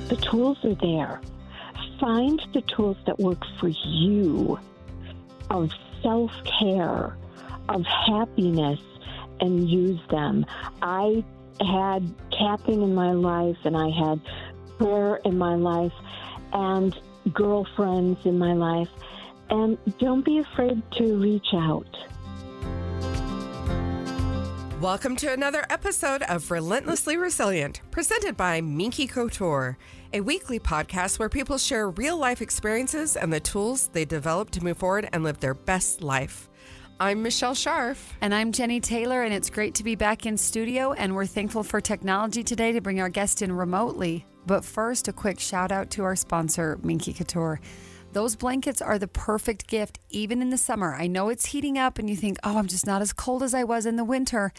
The tools are there. Find the tools that work for you, of self-care, of happiness, and use them. I had tapping in my life, and I had prayer in my life, and girlfriends in my life. And don't be afraid to reach out. Welcome to another episode of Relentlessly Resilient, presented by Minky Couture, a weekly podcast where people share real-life experiences and the tools they develop to move forward and live their best life. I'm Michelle Scharf. And I'm Jenny Taylor, and it's great to be back in studio, and we're thankful for technology today to bring our guest in remotely. But first, a quick shout out to our sponsor, Minky Couture. Those blankets are the perfect gift, even in the summer. I know it's heating up and you think, oh, I'm just not as cold as I was in the winter.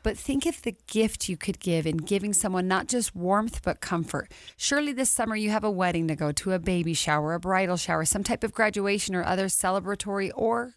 But think of the gift you could give in giving someone not just warmth, but comfort. Surely this summer you have a wedding to go to, a baby shower, a bridal shower, some type of graduation or other celebratory or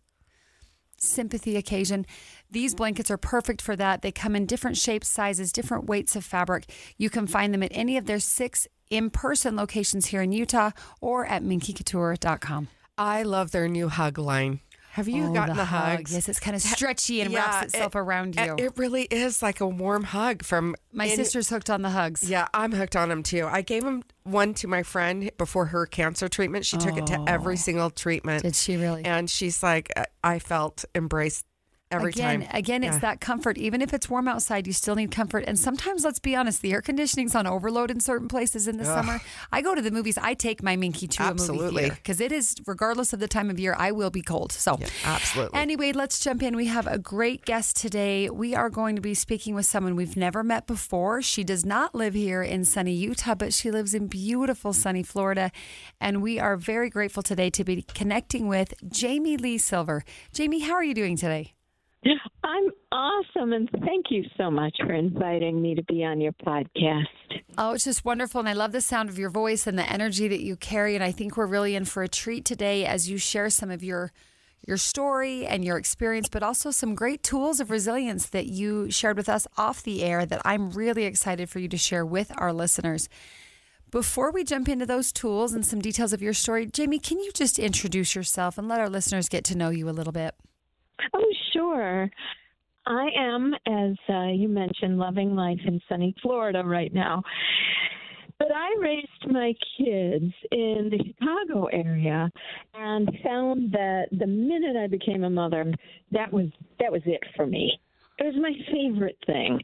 sympathy occasion. These blankets are perfect for that. They come in different shapes, sizes, different weights of fabric. You can find them at any of their 6 in-person locations here in Utah or at minkycouture.com. I love their new hug line. Have you gotten the hugs? Yes, it's kind of stretchy and wraps itself around you. It really is like a warm hug from... My sister's hooked on the hugs. Yeah, I'm hooked on them too. I gave one to my friend before her cancer treatment. She took it to every single treatment. Did she really? And she's like, I felt embraced every time. Again, it's that comfort. Even if it's warm outside, you still need comfort. And sometimes, let's be honest, the air conditioning's on overload in certain places in the summer. I go to the movies. I take my Minky to a movie theater because it is, regardless of the time of year, I will be cold. So, absolutely. Anyway, let's jump in. We have a great guest today. We are going to be speaking with someone we've never met before. She does not live here in sunny Utah, but she lives in beautiful sunny Florida. And we are very grateful today to be connecting with Jamie Lee Silver. Jamie, how are you doing today? I'm awesome, and thank you so much for inviting me to be on your podcast. Oh, it's just wonderful, and I love the sound of your voice and the energy that you carry, and I think we're really in for a treat today as you share some of your story and your experience, but also some great tools of resilience that you shared with us off the air that I'm really excited for you to share with our listeners. Before we jump into those tools and some details of your story, Jamie, can you just introduce yourself and let our listeners get to know you a little bit? Oh, sure. I am, as you mentioned, loving life in sunny Florida right now. But I raised my kids in the Chicago area and found that the minute I became a mother, that was it for me. It was my favorite thing.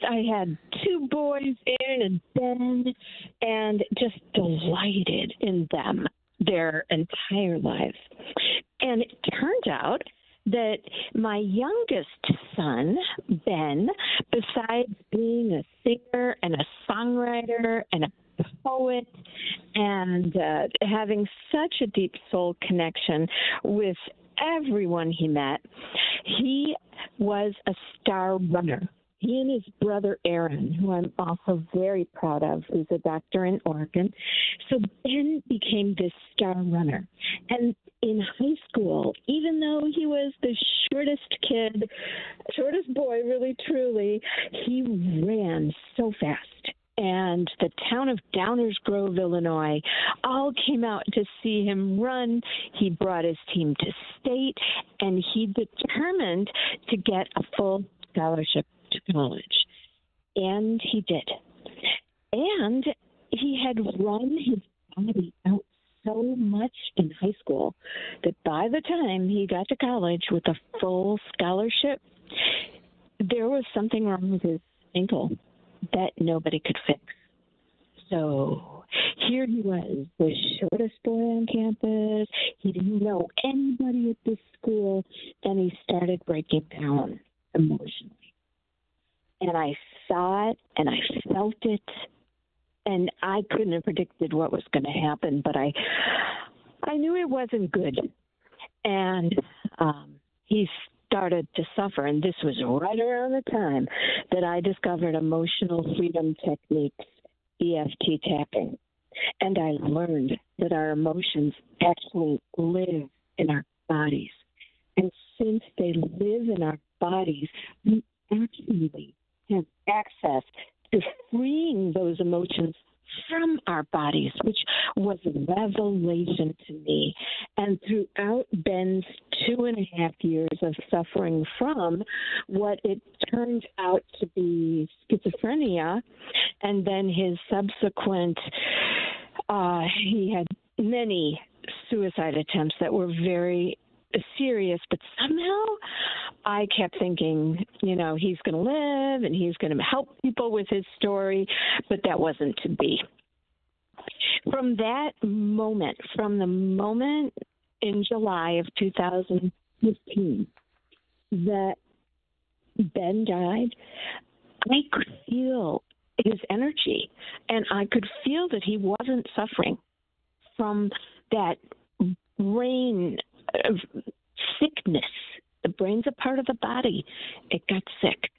I had 2 boys, Aaron and Ben, and just delighted in them their entire lives. And it turned out that my youngest son, Ben, besides being a singer and a songwriter and a poet and having such a deep soul connection with everyone he met, he was a star runner. He and his brother Aaron, who I'm also very proud of, who's a doctor in Oregon. So Ben became this star runner. And in high school, even though he was the shortest boy, really, truly, he ran so fast. And the town of Downers Grove, Illinois, all came out to see him run. He brought his team to state, and he determined to get a full scholarship to college. And he did. And he had run his body out so much in high school that by the time he got to college with a full scholarship, there was something wrong with his ankle that nobody could fix. So here he was, the shortest boy on campus. He didn't know anybody at the school, and he started breaking down emotionally. And I saw it, and I felt it, and I couldn't have predicted what was going to happen, but I knew it wasn't good. And he started to suffer, and this was right around the time that I discovered emotional freedom techniques, EFT tapping. And I learned that our emotions actually live in our bodies. And since they live in our bodies, we actually have access to freeing those emotions from our our bodies, which was a revelation to me. And throughout Ben's 2.5 years of suffering from what it turned out to be schizophrenia, and then his subsequent, he had many suicide attempts that were very serious, but somehow I kept thinking, he's going to live and he's going to help people with his story, but that wasn't to be. From the moment in July of 2015 that Ben died, I could feel his energy, and I could feel that he wasn't suffering from that brain sickness. The brain's a part of the body. It got sick.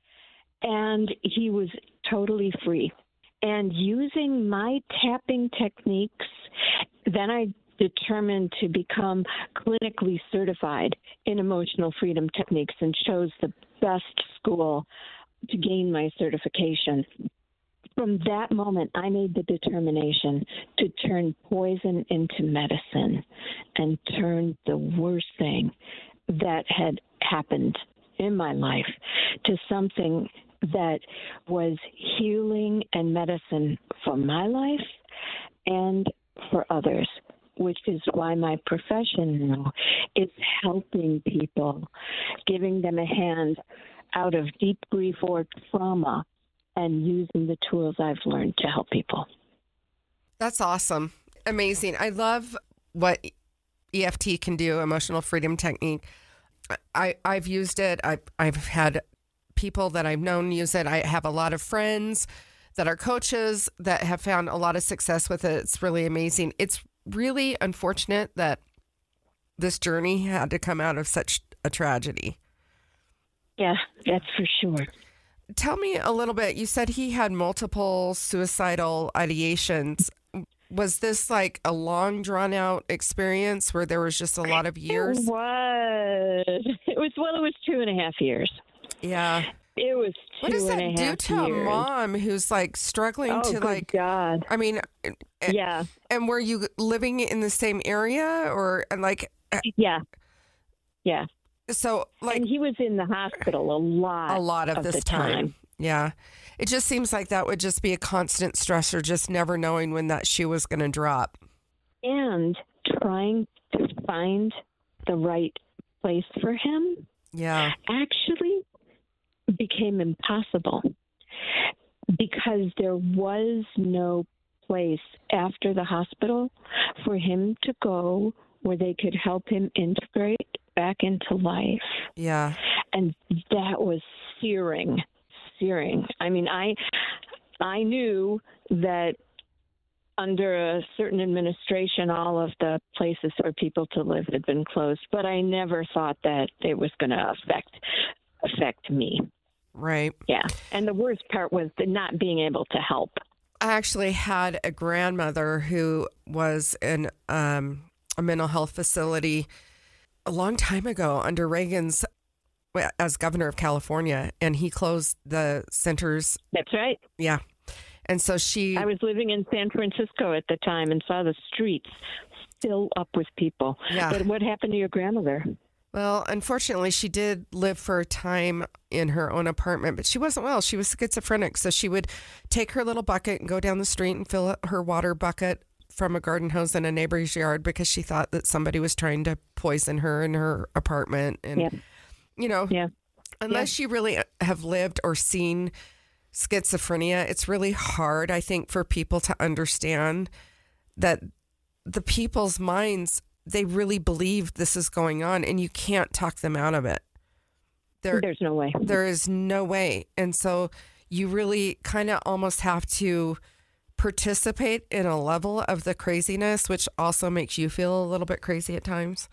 And he was totally free. And using my tapping techniques, then I determined to become clinically certified in emotional freedom techniques and chose the best school to gain my certification. From that moment, I made the determination to turn poison into medicine and turn the worst thing that had happened in my life to something that was healing and medicine for my life and for others, which is why my profession now is helping people, giving them a hand out of deep grief or trauma, and using the tools I've learned to help people. That's awesome. Amazing. I love what EFT can do, emotional freedom technique. I've used it. I've had people that I've known use it. I have a lot of friends that are coaches that have found a lot of success with it. It's really amazing. It's really unfortunate that this journey had to come out of such a tragedy. Yeah, that's for sure. Tell me a little bit. You said he had multiple suicidal ideations. Was this like a long, drawn out experience where there was just a lot of years? It was 2.5 years. Yeah. It was 2.5 years. What does that do to a mom who's like struggling to like, God. I mean, yeah. And were you living in the same area or like? Yeah. Yeah. So like, and he was in the hospital a lot of this time. Yeah. It just seems like that would just be a constant stressor, just never knowing when that shoe was going to drop. And trying to find the right place for him. Yeah. Actually became impossible because there was no place after the hospital for him to go where they could help him integrate back into life. Yeah. And that was searing. I mean, I knew that under a certain administration, all of the places for people to live had been closed, but I never thought that it was going to affect me. Right. Yeah. And the worst part was the not being able to help. I actually had a grandmother who was in a mental health facility a long time ago under Reagan's as governor of California, and he closed the centers. That's right. Yeah. And so I was living in San Francisco at the time and saw the streets fill up with people. Yeah. But what happened to your grandmother? Well, unfortunately, she did live for a time in her own apartment, but she wasn't well. She was schizophrenic. So she would take her little bucket and go down the street and fill her water bucket from a garden hose in a neighbor's yard because she thought that somebody was trying to poison her in her apartment. And, unless you really have lived or seen schizophrenia, it's really hard, I think, for people to understand that the people's minds, they really believe this is going on and you can't talk them out of it. There's no way. There is no way. And so you really kind of almost have to participate in a level of the craziness, which also makes you feel a little bit crazy at times.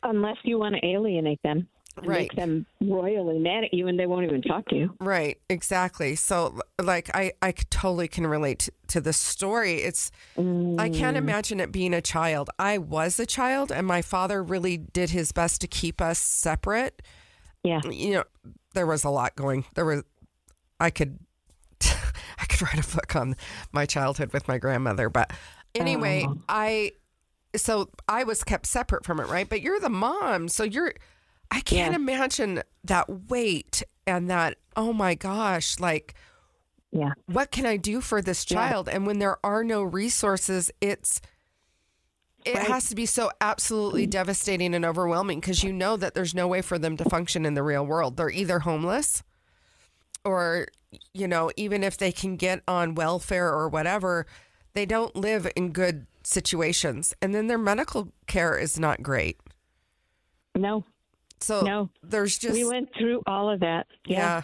Unless you want to alienate them. Right. Make them royally mad at you and they won't even talk to you. Right. Exactly. So like, I totally can relate to the story. I can't imagine it being a child. I was a child and my father really did his best to keep us separate. Yeah. There was a lot going. I could should write a book on my childhood with my grandmother. But anyway, I was kept separate from it, right? But you're the mom. So I can't imagine that weight and that, oh my gosh, like, what can I do for this child? And when there are no resources, it has to be so absolutely devastating and overwhelming because you know that there's no way for them to function in the real world. They're either homeless or, even if they can get on welfare or whatever, they don't live in good situations. And then their medical care is not great. No. So there's just... We went through all of that. Yeah.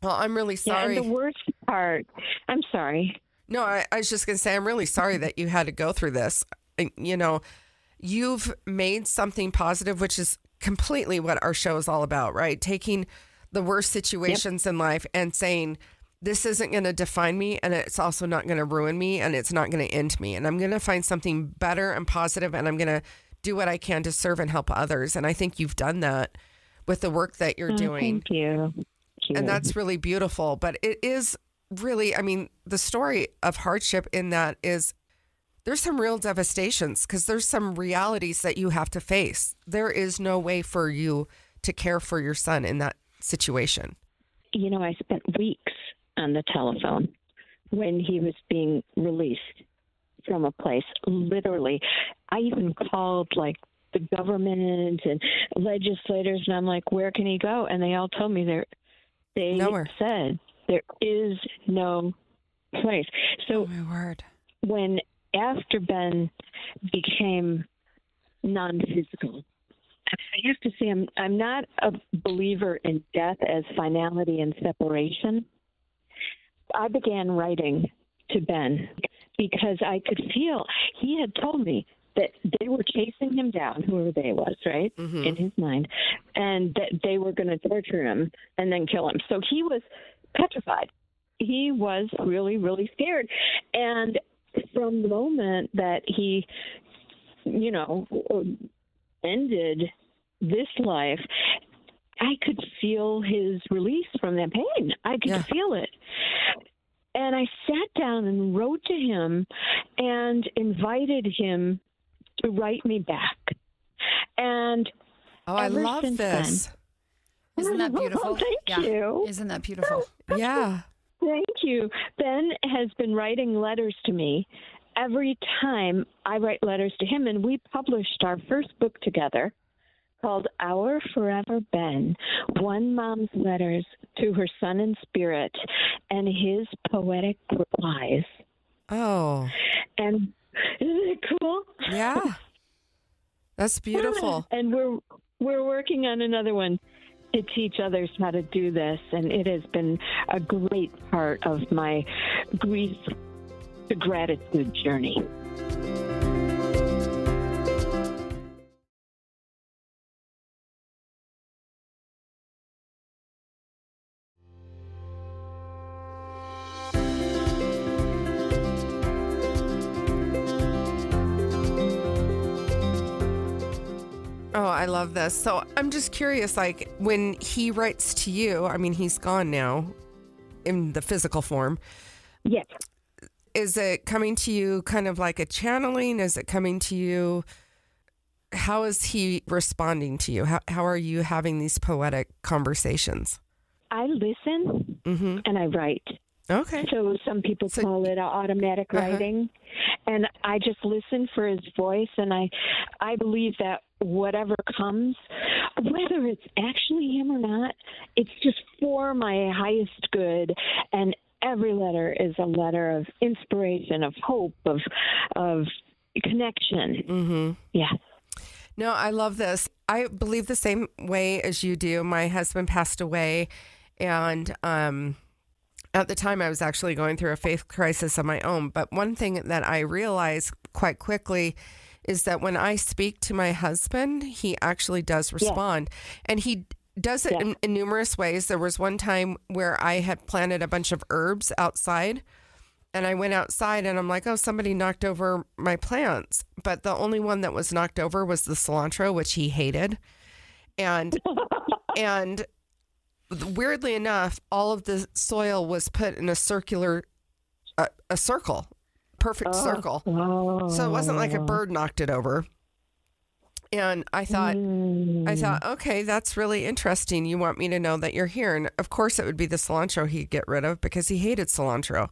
Well, I'm really sorry. Yeah, and the worst part... I'm sorry. No, I was just going to say, I'm really sorry that you had to go through this. You've made something positive, which is completely what our show is all about, right? Taking the worst situations in life and saying, this isn't going to define me, and it's also not going to ruin me, and it's not going to end me. And I'm going to find something better and positive, and I'm going to do what I can to serve and help others. And I think you've done that with the work that you're doing. Thank you. And that's really beautiful. But it is really, the story of hardship in that is there's some real devastations because there's some realities that you have to face. There is no way for you to care for your son in that situation. I spent weeks on the telephone when he was being released from a place. Literally, I even called the government and legislators, and I'm like, where can he go? And they all told me they said there is no place. So oh, my word. When after Ben became non-physical, I have to say I'm not a believer in death as finality and separation. I began writing to Ben because I could feel he had told me that they were chasing him down, whoever they was, right, in his mind, and that they were going to torture him and then kill him. So he was petrified. He was really, really scared. And from the moment that he, ended this life, I could feel his release from that pain. I could feel it. And I sat down and wrote to him and invited him to write me back. And I love this. Then, Isn't that beautiful? Thank you. Isn't that beautiful? Yeah. Thank you. Ben has been writing letters to me every time I write letters to him, and we published our first book together called Our Forever Ben, One Mom's Letters to Her Son in Spirit and His Poetic Replies. Oh. And isn't it cool? Yeah. That's beautiful. And we're working on another one to teach others how to do this, and it has been a great part of my grief to gratitude journey. Oh, I love this. So I'm just curious, when he writes to you, he's gone now in the physical form. Yes. Is it coming to you kind of like a channeling? Is it coming to you? How is he responding to you? How are you having these poetic conversations? I listen and I write. Okay. So some people call it automatic writing. And I just listen for his voice. And I believe that whatever comes, whether it's actually him or not, it's just for my highest good. And every letter is a letter of inspiration, of hope, of connection. Yeah. No, I love this. I believe the same way as you do. My husband passed away, and at the time I was actually going through a faith crisis of my own. But one thing that I realized quite quickly is that when I speak to my husband, he actually does respond. And he does it in numerous ways. There was one time where I had planted a bunch of herbs outside, and I went outside and I'm like, oh, somebody knocked over my plants. But the only one that was knocked over was the cilantro, which he hated. And weirdly enough, all of the soil was put in a circular a circle, perfect circle. Wow. So it wasn't like a bird knocked it over. And I thought, okay, that's really interesting. You want me to know that you're here. And of course it would be the cilantro he'd get rid of because he hated cilantro.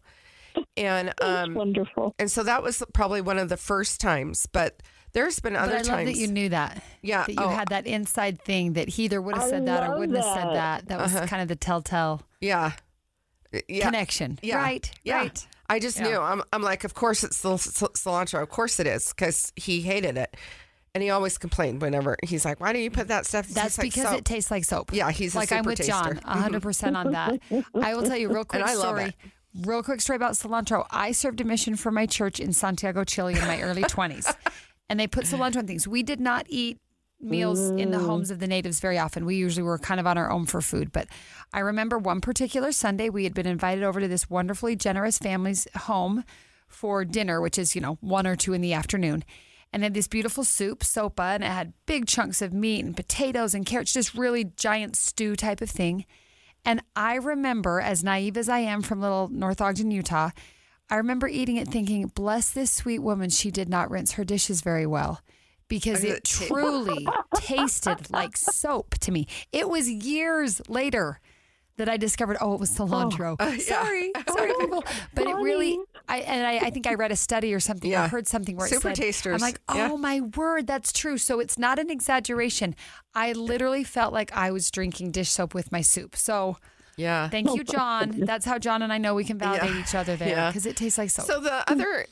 And That's wonderful. And so that was probably one of the first times, but there's been other times. I love that you knew that. Yeah. That you had that inside thing that he either would have said that or wouldn't have said that. That was kind of the telltale connection. Yeah. Right. I just knew. I'm like, of course it's cilantro. Of course it is, because he hated it. And he always complained whenever he's like, why do you put that stuff? That's because it tastes like soap. Yeah, he's like, a super I'm with taster. John 100% on that. I will tell you a real quick story. Real quick story about cilantro. I served a mission for my church in Santiago, Chile in my early 20s. And they put cilantro on things. We did not eat meals in the homes of the natives very often. We usually were kind of on our own for food. But I remember one particular Sunday, we had been invited over to this wonderfully generous family's home for dinner, which is, 1 or 2 in the afternoon. And had this beautiful soup, sopa, and it had big chunks of meat and potatoes and carrots, just really giant stew type of thing. And I remember, as naive as I am from little North Ogden, Utah, I remember eating it thinking, bless this sweet woman, she did not rinse her dishes very well, because it truly tasted like soap to me. It was years later that I discovered, it was cilantro. Sorry, people. But it really, I think I read a study or something. I heard something where it super said, tasters. I'm like, my word, that's true. So it's not an exaggeration. I literally felt like I was drinking dish soap with my soup. So thank you, John. That's how John and I know we can validate each other there, because it tastes like soap. So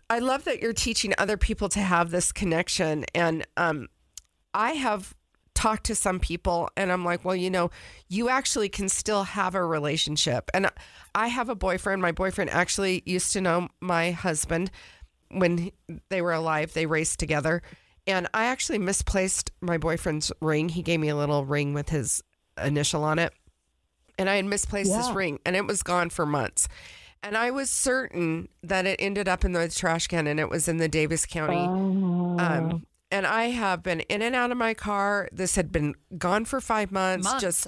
I love that you're teaching other people to have this connection. And I have talked to some people and I'm like, well, you actually can still have a relationship. And I have a boyfriend. My boyfriend actually used to know my husband when they were alive. They raced together. And I actually misplaced my boyfriend's ring. He gave me a little ring with his initial on it. And I had misplaced his ring and it was gone for months. And I was certain that it ended up in the trash can and it was in the Davis County. And I have been in and out of my car. This had been gone for 5 months.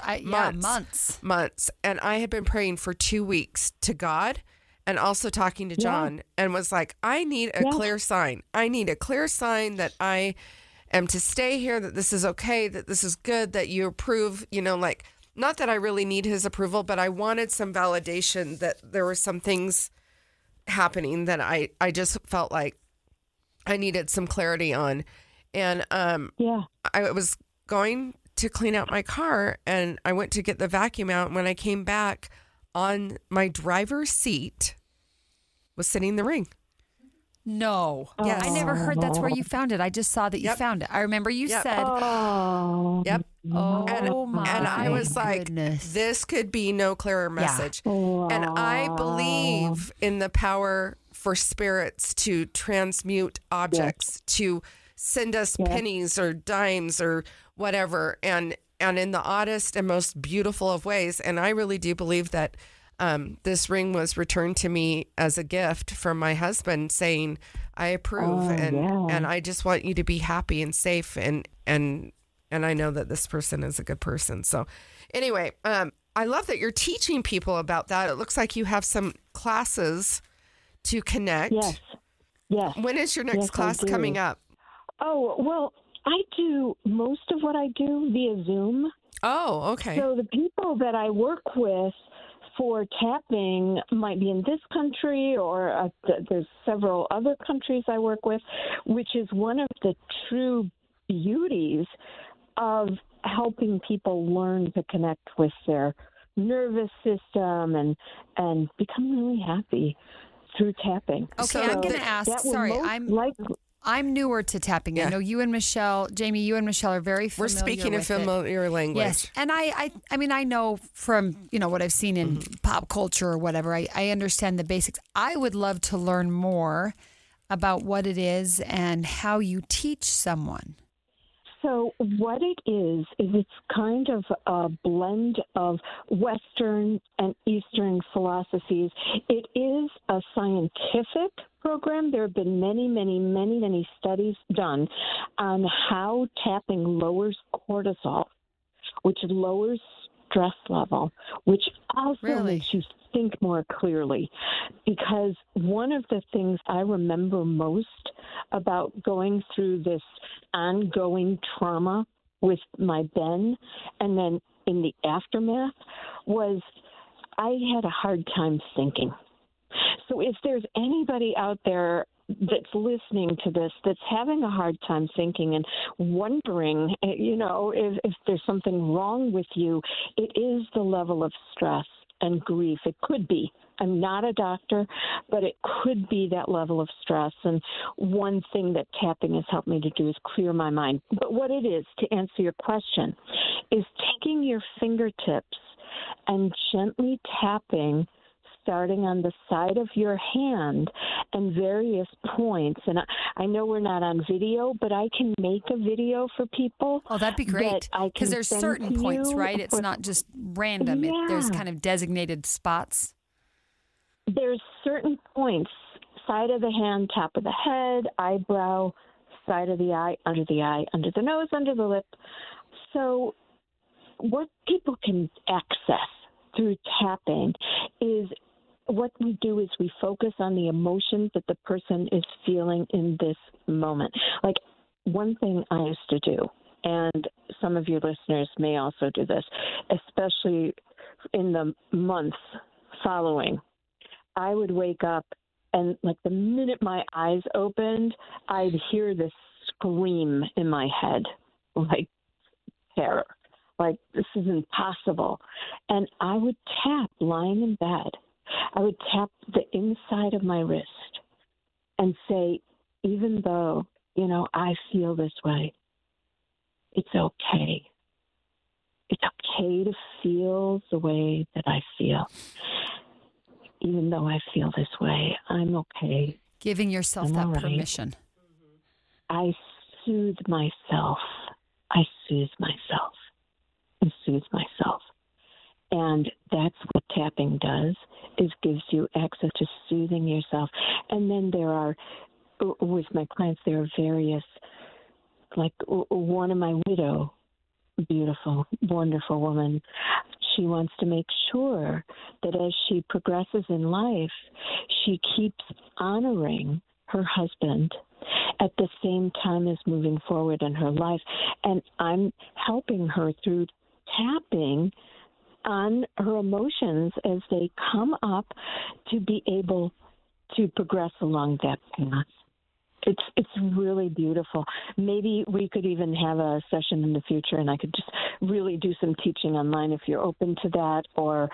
Months. And I had been praying for 2 weeks to God and also talking to John and was like, I need a clear sign. I need a clear sign that I am to stay here, that this is okay, that this is good, that you approve, not that I really need his approval, but I wanted some validation that there were some things happening that I just felt like I needed some clarity on. And I was going to clean out my car and I went to get the vacuum out. And when I came back, on my driver's seat was sitting the ring. No. Yes. I never heard that's where you found it. I just saw that you found it. I remember you said. Yep. Oh, my And I was like, this could be no clearer message. And I believe in the power for spirits to transmute objects, to send us pennies or dimes or whatever, and in the oddest and most beautiful of ways. And I really do believe that this ring was returned to me as a gift from my husband saying, I approve and I just want you to be happy and safe and I know that this person is a good person. So anyway, I love that you're teaching people about that. It looks like you have some classes to connect. Yes. When is your next class coming up? Oh, well, I do most of what I do via Zoom. Oh, okay. So the people that I work with for tapping might be in this country or there's several other countries I work with, which is one of the true beauties of helping people learn to connect with their nervous system and become really happy through tapping. Okay, so I'm going to ask, I'm newer to tapping. I know you and Michelle, Jamie, you and Michelle are very familiar. We're speaking a familiar language. Yes. And I mean, I know from, what I've seen in pop culture or whatever, I understand the basics. I would love to learn more about what it is and how you teach someone. So what it is it's kind of a blend of Western and Eastern philosophies. It is a scientific program. There have been many studies done on how tapping lowers cortisol, which lowers stress level, which also Really? makes you think more clearly. Because one of the things I remember most about going through this ongoing trauma with my Ben, and then in the aftermath, was I had a hard time thinking. So if there's anybody out there that's listening to this that's having a hard time thinking and wondering, if there's something wrong with you, it is the level of stress and grief. It could be. I'm not a doctor, but it could be that level of stress. And one thing that tapping has helped me to do is clear my mind. But what it is, to answer your question, is taking your fingertips and gently tapping, starting on the side of your hand and various points. And I know we're not on video, but I can make a video for people. Oh, that'd be great. Because there's certain points, right? It's not just random. Yeah. There's kind of designated spots. There's certain points, side of the hand, top of the head, eyebrow, side of the eye, under the nose, under the lip. So what people can access through tapping is what we do is we focus on the emotions that the person is feeling in this moment. Like one thing I used to do, and some of your listeners may also do this, especially in the months following, I would wake up and like the minute my eyes opened, I'd hear this scream in my head, like terror, like this is impossible. And I would tap lying in bed. I would tap the inside of my wrist and say, even though, I feel this way, it's okay. It's okay to feel the way that I feel. Even though I feel this way, I'm okay. Giving yourself I'm that all right. permission. I soothe myself. I soothe myself. I soothe myself. And that's what tapping does, is gives you access to soothing yourself. And then there are, with my clients, there are various, like one of my widow, beautiful, wonderful woman, she wants to make sure that as she progresses in life, she keeps honoring her husband at the same time as moving forward in her life. And I'm helping her through tapping on her emotions as they come up to be able to progress along that path. It's really beautiful. Maybe we could even have a session in the future, and I could just really do some teaching online if you're open to that, or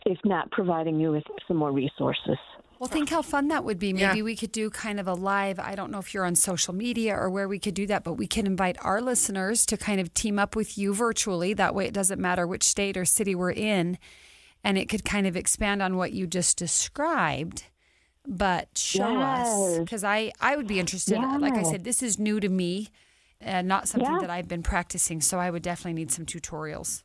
if not, providing you with some more resources. Well, think how fun that would be. Maybe we could do kind of a live, I don't know if you're on social media or where we could do that, but we can invite our listeners to kind of team up with you virtually. That way it doesn't matter which state or city we're in, and it could kind of expand on what you just described. But show us, because I would be interested. Yes. Like I said, this is new to me and not something that I've been practicing, so I would definitely need some tutorials.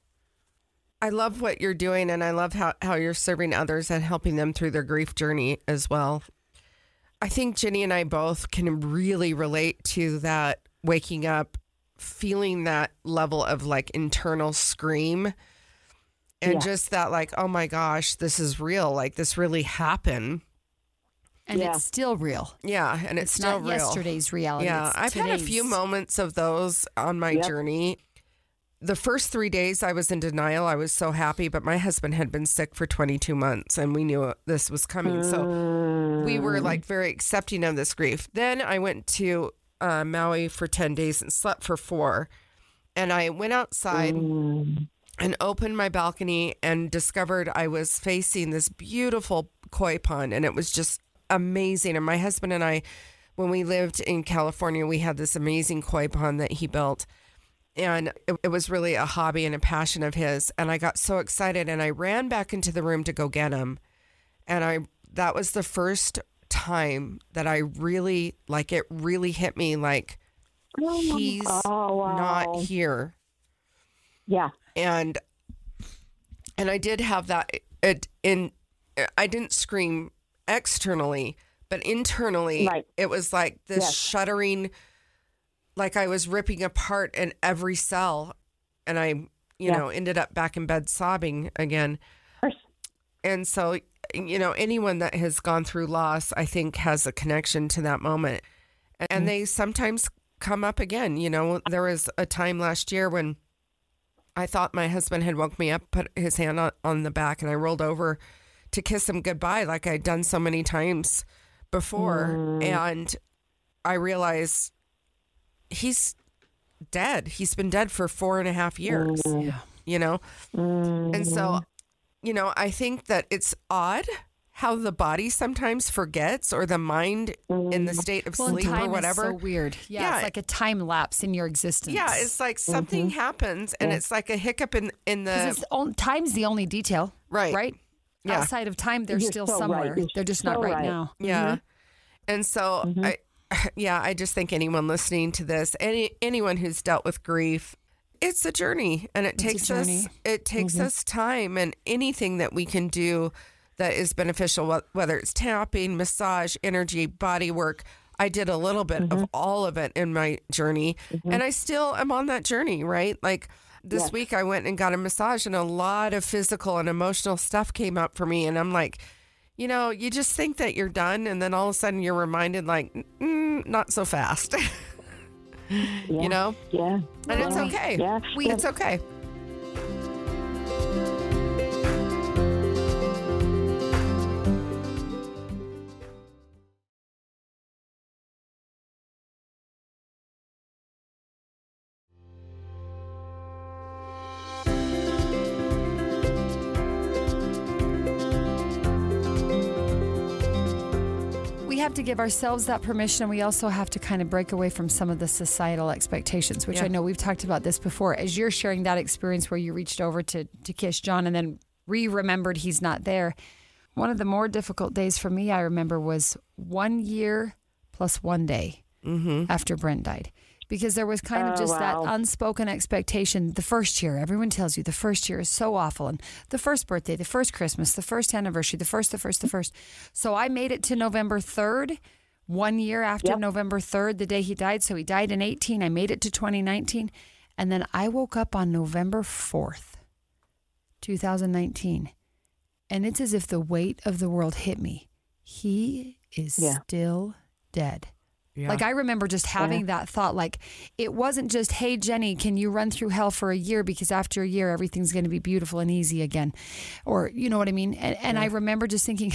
I love what you're doing, and I love how you're serving others and helping them through their grief journey as well. I think Jenny and I both can really relate to that, waking up, feeling that level of like internal scream and just that like, oh my gosh, this is real. Like this really happened. And it's still real. Yeah, and it's still not real. Yesterday's reality. Yeah, it's I've had a few moments of those on my journey. The first 3 days I was in denial. I was so happy, but my husband had been sick for 22 months and we knew this was coming. So we were like very accepting of this grief. Then I went to Maui for 10 days and slept for 4. And I went outside and opened my balcony and discovered I was facing this beautiful koi pond, and it was just amazing. And my husband and I, when we lived in California, we had this amazing koi pond that he built. And it was really a hobby and a passion of his. And I got so excited and I ran back into the room to go get him. And that was the first time that I really, like, it really hit me like he's not here. Yeah. And I did have that I didn't scream externally, but internally it was like this shuddering, like I was ripping apart in every cell. And you know, ended up back in bed sobbing again. And so, you know, anyone that has gone through loss, I think, has a connection to that moment. And they sometimes come up again. You know, there was a time last year when I thought my husband had woke me up, put his hand on the back, and I rolled over to kiss him goodbye like I'd done so many times before. And I realized he's dead. He's been dead for 4.5 years, you know? And so, you know, I think that it's odd how the body sometimes forgets, or the mind in the state of sleep or whatever. Is so weird. Yeah, it's like a time lapse in your existence. Yeah, it's like something happens, and it's like a hiccup in the... Time's the only detail. Right? Yeah. Outside of time, they're still so somewhere. Right. They're just not right now. Yeah. And so, I just think anyone listening to this, anyone who's dealt with grief, it's a journey, and it takes us time, and anything that we can do that is beneficial, whether it's tapping, massage, energy, body work. I did a little bit of all of it in my journey, and I still am on that journey, right? Like this week I went and got a massage, and a lot of physical and emotional stuff came up for me, and I'm like, you know, you just think that you're done, and then all of a sudden you're reminded, like, not so fast. You know? Yeah. And it's okay. Yeah. It's okay. We have to give ourselves that permission. We also have to kind of break away from some of the societal expectations, which I know we've talked about this before. As you're sharing that experience where you reached over to kiss John and then remembered he's not there. One of the more difficult days for me, I remember, was 1 year plus 1 day after Brent died. Because there was kind of just that unspoken expectation. The first year, everyone tells you the first year is so awful. And the first birthday, the first Christmas, the first anniversary, the first. So I made it to November 3rd, 1 year after November 3rd, the day he died. So he died in 2018. I made it to 2019. And then I woke up on November 4th, 2019. And it's as if the weight of the world hit me. He is still dead. Yeah. Like I remember just having that thought, like it wasn't just, hey, Jenny, can you run through hell for a year because after a year, everything's going to be beautiful and easy again. Or, you know what I mean? And I remember just thinking,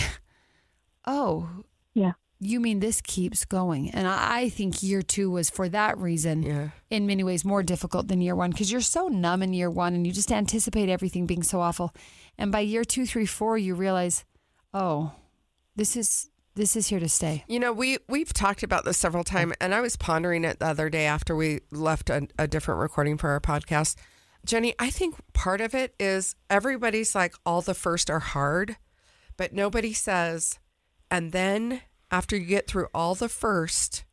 you mean this keeps going. And I think year 2 was for that reason in many ways more difficult than year 1 because you're so numb in year 1 and you just anticipate everything being so awful. And by year 2, 3, 4, you realize, this is here to stay. You know, we've talked about this several times, and I was pondering it the other day after we left a different recording for our podcast. Jenny, I think part of it is everybody's like, all the first are hard, but nobody says, and then after you get through all the first,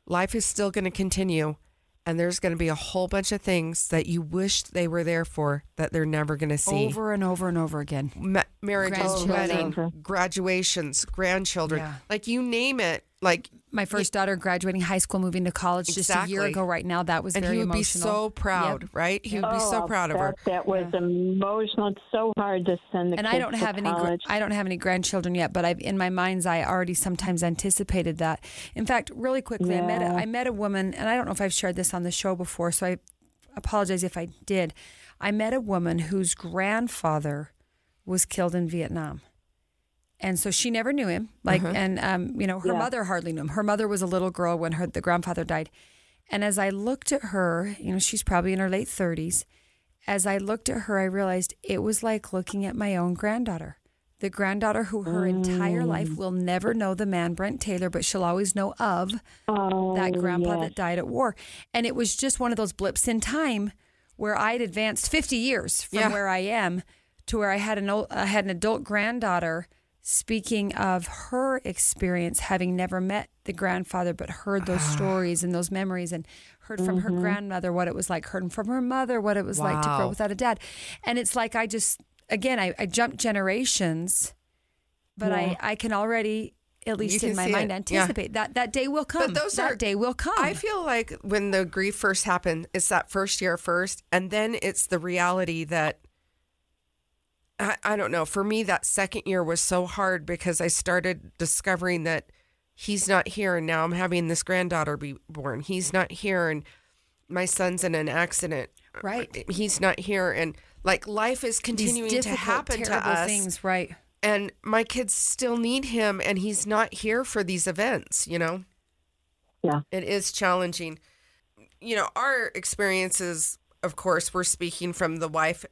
life is still going to continue. And there's going to be a whole bunch of things that you wish they were there for that they're never going to see. Over and over and over again. Marriages, wedding, graduations, grandchildren. Yeah. Like you name it. Like my first daughter graduating high school, moving to college just a year ago right now. That was very emotional. And he would be so proud, right? He would be so proud of her. That was emotional. It's so hard to send the kids I don't have to college. I don't have any grandchildren yet, but in my mind's eye, I already sometimes anticipated that. In fact, really quickly, I met a woman, and I don't know if I've shared this on the show before, so I apologize if I did. I met a woman whose grandfather was killed in Vietnam. And so she never knew him. Her mother hardly knew him. Her mother was a little girl when the grandfather died. And as I looked at her, she's probably in her late 30s. As I looked at her, I realized it was like looking at my own granddaughter. The granddaughter who her entire life will never know the man, Brent Taylor, but she'll always know of that grandpa that died at war. And it was just one of those blips in time where I'd advanced 50 years from where I am to where I had an adult granddaughter speaking of her experience, having never met the grandfather, but heard those stories and those memories and heard from her grandmother what it was like, heard from her mother what it was like to grow up without a dad. And it's like I jumped generations, but I can already at least in my mind, anticipate that day will come. But that day will come. I feel like when the grief first happened, it's that first year first, and then it's the reality that, I don't know, for me, that second year was so hard because I started discovering that he's not here, and now I'm having this granddaughter be born. He's not here, and my son's in an accident. Right. He's not here, and like life is continuing to happen to us. Things, right. And my kids still need him, and he's not here for these events, you know? Yeah. It is challenging. You know, our experiences, of course, we're speaking from the wife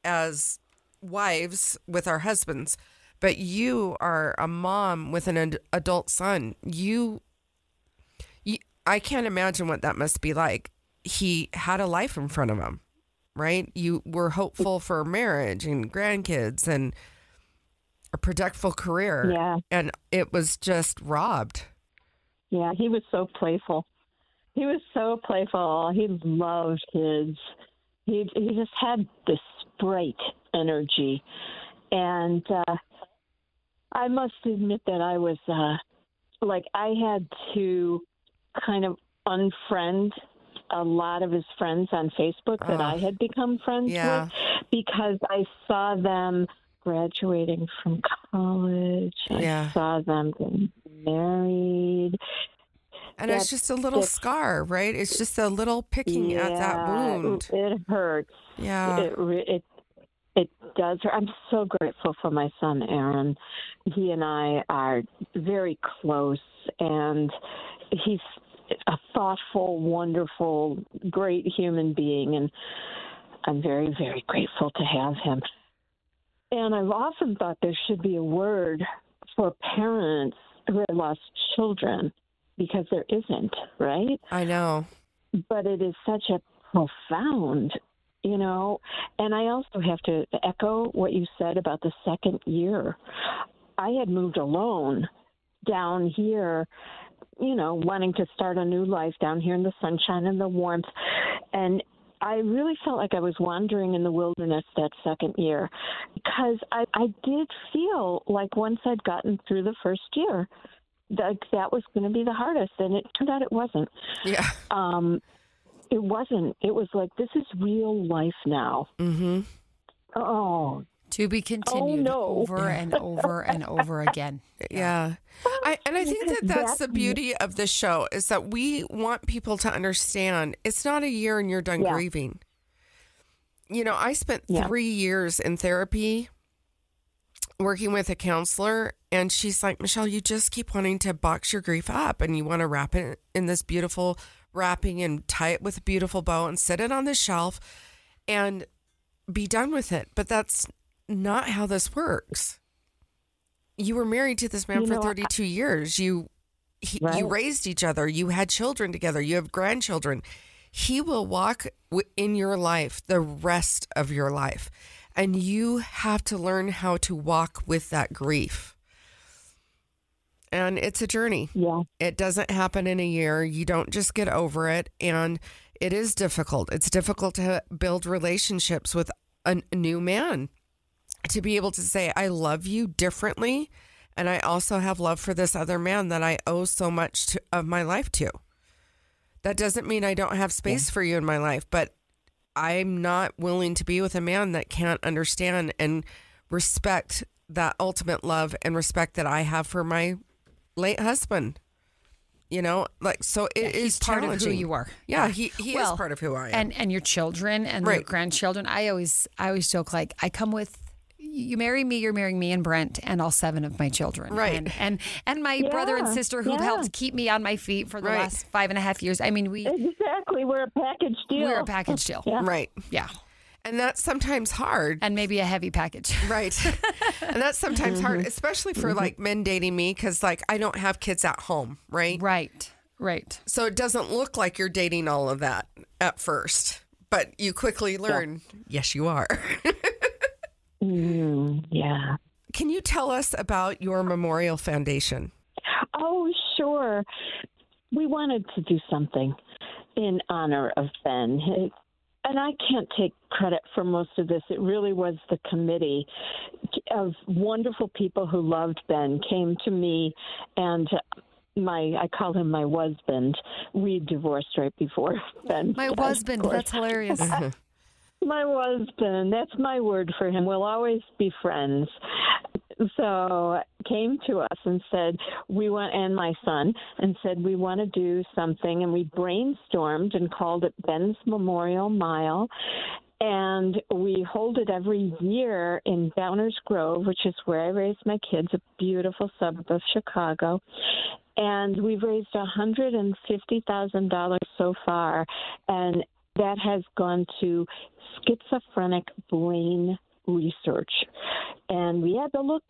as wives with our husbands, but you are a mom with an adult son. I can't imagine what that must be like. He had a life in front of him, right? You were hopeful for marriage and grandkids and a productive career. Yeah. And it was just robbed. Yeah, he was so playful. He loved kids. He just had this bright energy. And I must admit that I was, I had to kind of unfriend a lot of his friends on Facebook that I had become friends with, because I saw them graduating from college. I saw them getting married. And it's just a little scar, right? It's just a little picking at that wound. It hurts. Yeah. It does hurt. I'm so grateful for my son, Aaron. He and I are very close, and he's a thoughtful, wonderful, great human being, and I'm very, very grateful to have him. And I've often thought there should be a word for parents who have lost children, because there isn't, right? I know. But it is such a profound, and I also have to echo what you said about the second year. I had moved alone down here, wanting to start a new life down here in the sunshine and the warmth. And I really felt like I was wandering in the wilderness that second year, because I did feel like once I'd gotten through the first year, that was going to be the hardest. And it turned out it wasn't. Yeah. It wasn't. It was like, this is real life now. Mm-hmm. Oh. To be continued over and over and over again. Yeah. I think that's the beauty of this show, is that we want people to understand it's not a year and you're done grieving. I spent 3 years in therapy working with a counselor, and she's like, Michelle, you just keep wanting to box your grief up, and you want to wrap it in this beautiful wrapping and tie it with a beautiful bow and set it on the shelf and be done with it. But that's not how this works. You were married to this man for 32 years. You raised each other. You had children together. You have grandchildren. He will walk in your life the rest of your life. And you have to learn how to walk with that grief. And it's a journey. Yeah. It doesn't happen in a year. You don't just get over it. And it is difficult. It's difficult to build relationships with a new man, to be able to say, I love you differently. And I also have love for this other man that I owe so much of my life to. That doesn't mean I don't have space for you in my life, but I'm not willing to be with a man that can't understand and respect that ultimate love and respect that I have for my late husband. So it is part challenging. of who you are. Yeah, he is part of who I am. And your children and your grandchildren. I always joke, like, I come with, you marry me, you're marrying me and Brent and all 7 of my children. Right. And my brother and sister who've helped keep me on my feet for the last 5.5 years. I mean, Exactly. We're a package deal. We're a package deal. Yeah. Right. Yeah. And that's sometimes hard. And maybe a heavy package. Right. And that's sometimes hard, especially for like men dating me, because like I don't have kids at home, right? Right. So it doesn't look like you're dating all of that at first, but you quickly learn, yes, you are. Yeah. Can you tell us about your Memorial Foundation? Oh, sure. We wanted to do something in honor of Ben. and I can't take credit for most of this. It really was the committee of wonderful people who loved Ben came to me, and I call him my husband. We divorced right before Ben. My husband, that's hilarious. My husband, that's my word for him. We'll always be friends. So came to us and said, and my son, and said, we want to do something. And we brainstormed and called it Ben's Memorial Mile. And we hold it every year in Downers Grove, which is where I raised my kids, a beautiful suburb of Chicago. And we've raised $150,000 so far. And that has gone to schizophrenic brain research. And we had to look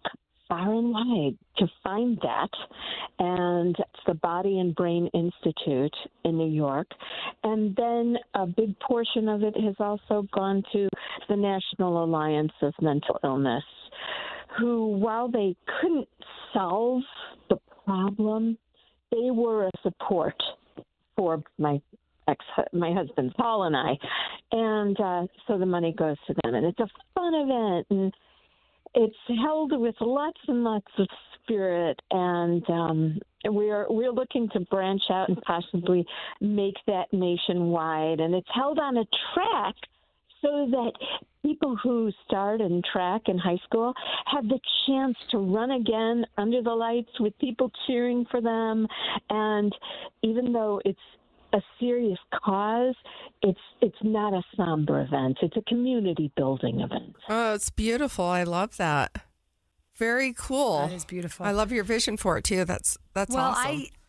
far and wide to find that. And it's the Body and Brain Institute in New York. And then a big portion of it has also gone to the National Alliance of Mental Illness, who, while they couldn't solve the problem, they were a support for my husband Paul and I, and so the money goes to them, and it's a fun event, and it's held with lots and lots of spirit, and we're looking to branch out and possibly make that nationwide, and it's held on a track so that people who start in track in high school have the chance to run again under the lights with people cheering for them, and even though it's a serious cause, it's not a somber event. It's a community building event. Oh, it's beautiful. I love that. Very cool. That is beautiful. I love your vision for it too. That's awesome. Well,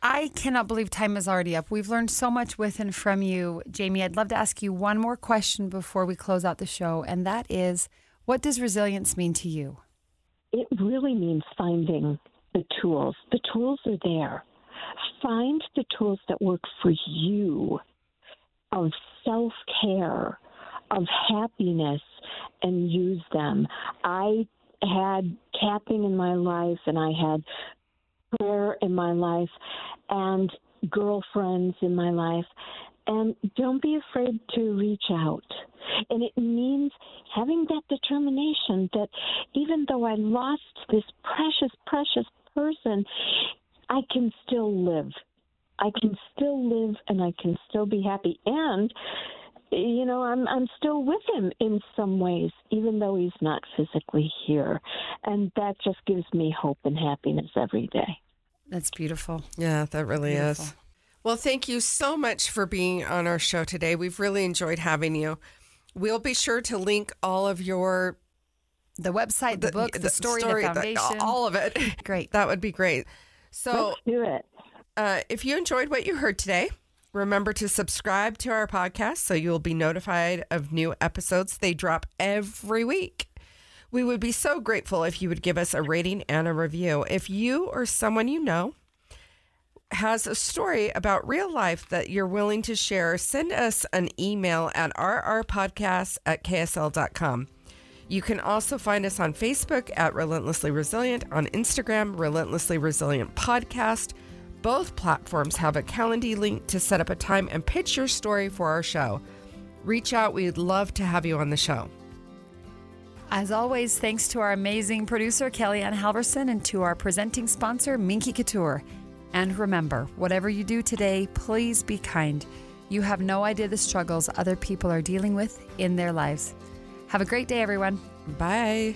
I cannot believe time is already up. We've learned so much with and from you, Jamie. I'd love to ask you one more question before we close out the show, and that is, what does resilience mean to you? It really means finding the tools. The tools are there. Find the tools that work for you, of self-care, of happiness, and use them. I had tapping in my life, and I had prayer in my life, and girlfriends in my life. And don't be afraid to reach out. And it means having that determination that even though I lost this precious, precious person, I can still live. I can still live, and I can still be happy. And, you know, I'm still with him in some ways, even though he's not physically here. And that just gives me hope and happiness every day. That's beautiful. Yeah, that really is. Well, thank you so much for being on our show today. We've really enjoyed having you. We'll be sure to link all of the website, the book, the story, the foundation. All of it. Great. That would be great. So let's do it. If you enjoyed what you heard today, remember to subscribe to our podcast so you'll be notified of new episodes. They drop every week. We would be so grateful if you would give us a rating and a review. If you or someone you know has a story about real life that you're willing to share, send us an email at rrpodcast@ksl.com. You can also find us on Facebook at Relentlessly Resilient, on Instagram, Relentlessly Resilient Podcast. Both platforms have a Calendly link to set up a time and pitch your story for our show. Reach out. We'd love to have you on the show. As always, thanks to our amazing producer, Kellyanne Halverson, and to our presenting sponsor, Minky Couture. And remember, whatever you do today, please be kind. You have no idea the struggles other people are dealing with in their lives. Have a great day, everyone. Bye.